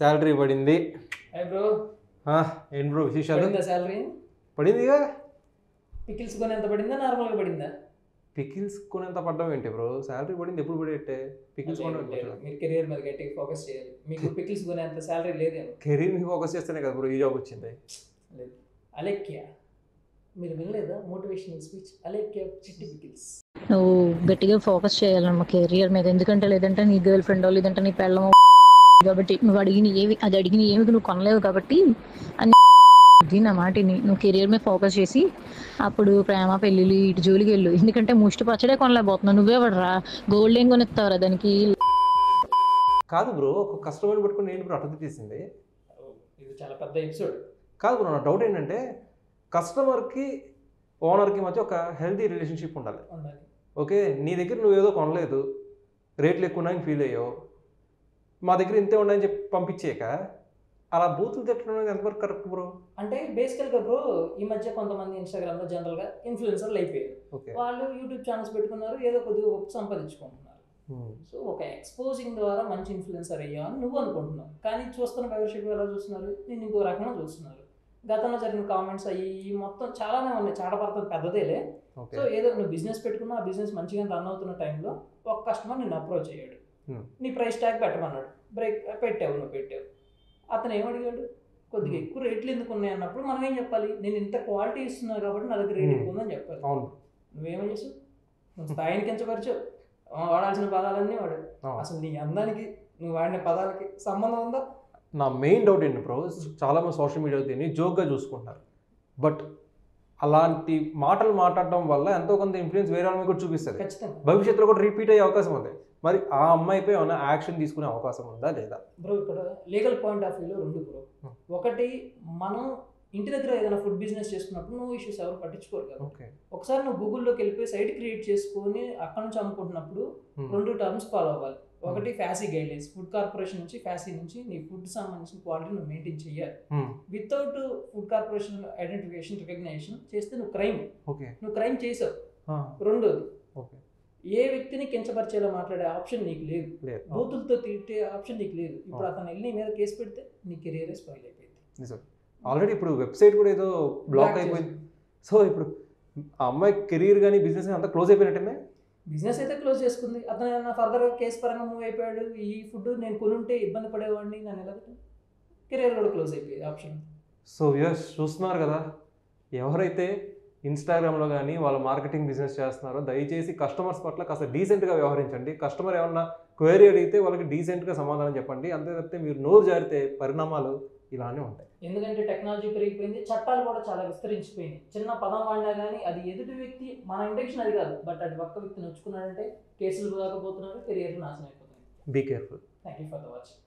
Salary పడింది. Bro ఏంటి bro విశేషాలు? శాలరీ పడిందిగా. పికిల్స్ కొని ఎంత పడిందా, నార్మల్గా పడిందా? పికిల్స్ కొనేంత పడ్డం ఏంటి బ్రో? శాలరీ పడింది, ఎప్పుడు పడేట్టే పికిల్స్ కొనే. మీరు కెరీర్ మీద గట్టిగా ఫోకస్ చేయాలి. మీకు పికిల్స్ కొనేంత శాలరీ లేదేమో. కెరీర్ మీద ఫోకస్ చేస్తేనే కదా బ్రో ఈ జాబ్ వచ్చింది. లేదు అలెక్యా, మీరు వినలేదా మోటివేషనల్ స్పీచ్? అలెక్యా చిట్టి పికిల్స్. నువ్వు గట్టిగా ఫోకస్ చేయాలమ్మా కెరియర్ మీద. ఎందుకంటే లేదంటే నీ గర్ల్ ఫ్రెండ్ లేదంటే నీ పెళ్ళం కాబట్టి నువ్వు అడిగిన ఏమి నువ్వు కొనలేవు కాబట్టి అని నా మాటిని నువ్వు కెరియర్ మీద ఫోకస్ చేసి అప్పుడు ప్రేమ పెళ్ళిళ్ళు ఇటు జోలికి వెళ్ళు. ఎందుకంటే ముష్టి పచ్చడే కొనలేకపోతున్నావు. నువ్వే పడరా గోల్డ్ ఏం కొనిస్తావురా దానికి? కాదు బ్రో, ఒక కస్టమర్ పెట్టుకుని ఏంటి బ్రో అర్థం తీసింది? ఇది చాలా పెద్ద ఎపిసోడ్. కాదు బ్రో, నా డౌట్ ఏంటంటే కస్టమర్కి ఓనర్కి మధ్య ఒక హెల్తీ రిలేషన్షిప్ ఉండాలి. ఓకే, నీ దగ్గర నువ్వేదో కొనలేదు, రేట్లు ఎక్కువ ఉన్నాయని ఫీల్ అయ్యావు, మా దగ్గర ఇంతే ఉన్నాయని చెప్పి పంపించేక అలా బూతులు తిట్టడం అనేది ఎంతవరకు కరెక్ట్ బ్రో? అంటే బేసికల్గా బ్రో ఈ మధ్య కొంతమంది ఇన్స్టాగ్రామ్లో జనరల్గా ఇన్ఫ్లుయెన్సర్లు అయిపోయారు. వాళ్ళు యూట్యూబ్ ఛానల్స్ పెట్టుకున్నారు, ఏదో కొద్దిగా సంపాదించుకుంటున్నారు. సో ఒక ఎక్స్పోజింగ్ ద్వారా మంచి ఇన్ఫ్లుయెన్సర్ అయ్యా అని నువ్వు అనుకుంటున్నావు, కానీ చూస్తున్న వ్యూవర్షిప్ ఎలా చూస్తున్నారు? నేను ఇంకో రకంగా చూస్తున్నారు. గతంలో జరిగిన కామెంట్స్ అయ్యి మొత్తం చాలానే ఉన్నాయి, చాటపడుతుంది పెద్దదేలే. సో ఏదో నువ్వు బిజినెస్ పెట్టుకున్నా, ఆ బిజినెస్ మంచిగా రన్ అవుతున్న టైంలో ఒక కస్టమర్ నిన్ను అప్రోచ్ అయ్యాడు, నీ ప్రైస్ ట్యాగ్ పెట్టమన్నాడు, నువ్వు పెట్టావు. అతను ఏమడిగాడు? కొద్దిగా ఎక్కువ రేట్లు ఎందుకు ఉన్నాయి అన్నప్పుడు మనం ఏం చెప్పాలి? నేను ఇంత క్వాలిటీ ఇస్తున్నాను కాబట్టి నా దగ్గర రేట్ ఎక్కువ ఉందని చెప్పాలి. నువ్వేమో చేసావు? నువ్వు స్థాయిని కించపరిచావు, వాడాల్సిన పదాలన్నీ వాడు. అసలు నీ అందానికి నువ్వు వాడిన పదాలకి సంబంధం ఉందా? నా మెయిన్ డౌట్ ఏంటి బ్రో, చాలామంది సోషల్ మీడియా దీన్ని జోక్గా చూసుకుంటారు, బట్ అలాంటి మాటలు మాట్లాడడం వల్ల ఎంతో కొంత ఇన్ఫ్లుయెన్స్ వేరే వాళ్ళని కూడా చూపిస్తుంది. ఖచ్చితంగా భవిష్యత్తులో కూడా రిపీట్ అయ్యే అవకాశం ఉంది. మరి ఆ అమ్మాయిపై ఏమైనా యాక్షన్ తీసుకునే అవకాశం ఉందా లేదా? బ్రో ఇక్కడ లీగల్ పాయింట్ ఆఫ్ వ్యూలో రెండు బ్రో. ఒకటి, మనం ఇంటి దగ్గర ఏదైనా ఫుడ్ బిజినెస్ చేసుకున్నప్పుడు నువ్వు ఇష్యూస్ ఎవరు పట్టించుకోరు కదా. ఒకసారి నువ్వు గూగుల్లోకి వెళ్ళిపోయి సైట్ క్రియేట్ చేసుకొని అక్కడ నుంచి అమ్ముకుంటున్నప్పుడు రెండు టర్మ్స్ ఫాలో అవ్వాలి. ఒకటి ఫ్యాసీ గైడ్లైన్స్, ఫుడ్ కార్పొరేషన్ నుంచి ఫ్యాసీ నుంచి నీ ఫుడ్ సంబంధించిన క్వాలిటీ నువ్వు మెయింటైన్ చేయాలి. Without food corporation identification recognition చేస్తే నువ్వు క్రైమ్ చేసావు. రెండోది, ఏ వ్యక్తిని కించపరిచేలా మాట్లాడే ఆప్షన్ నీకు లేదు, బూతులతో తిట్టే ఆప్షన్ నీకు లేదు. ఇప్పుడు అతను వెళ్ళి నీ మీద కేసు పెడితే నీ కెరీర్ స్పాయిల్ అయిపోయింది. ఆల్రెడీ ఇప్పుడు వెబ్సైట్ కూడా ఏదో బ్లాక్ అయిపోయింది. సో ఇప్పుడు ఆ అమ్మాయి కెరీర్ కానీ బిజినెస్ అంతా క్లోజ్ అయిపోయినట్టే. బిజినెస్ అయితే క్లోజ్ చేసుకుంది, అతను ఏమన్నా ఫర్దర్ కేసు పరంగా మూవ్ అయిపోయాడు. ఈ ఫుడ్ నేను కొనుంటే ఇబ్బంది పడేవాడిని, నన్ను ఎలా కెరీర్ కూడా క్లోజ్ అయిపోయింది ఆప్షన్. సో వ్యూయర్స్ చూస్తున్నారు కదా, ఎవరైతే ఇన్స్టాగ్రామ్లో కానీ వాళ్ళ మార్కెటింగ్ బిజినెస్ చేస్తున్నారో దయచేసి కస్టమర్స్ పట్ల కాస్త డీసెంట్గా వ్యవహరించండి. కస్టమర్ ఏమన్నా క్వైరీ అడిగితే వాళ్ళకి డీసెంట్గా సమాధానం చెప్పండి. అంతే తప్పితే మీరు నోరు జారితే పరిణామాలు ఇలానే ఉంటాయి. ఎందుకంటే టెక్నాలజీ పెరిగిపోయింది, చట్టాలు కూడా చాలా విస్తరించిపోయినాయి. చిన్న పదం వాడినా కానీ అది ఎదుటి వ్యక్తి, మన ఇంటెన్షన్ అది కాదు, బట్ అది ఒక్క వ్యక్తి నొచ్చుకున్నాడంటే కేసులు రాకపోతున్నారు, కెరియర్ నాశనం అయిపోతుంది. Be careful. Thank you for the watching.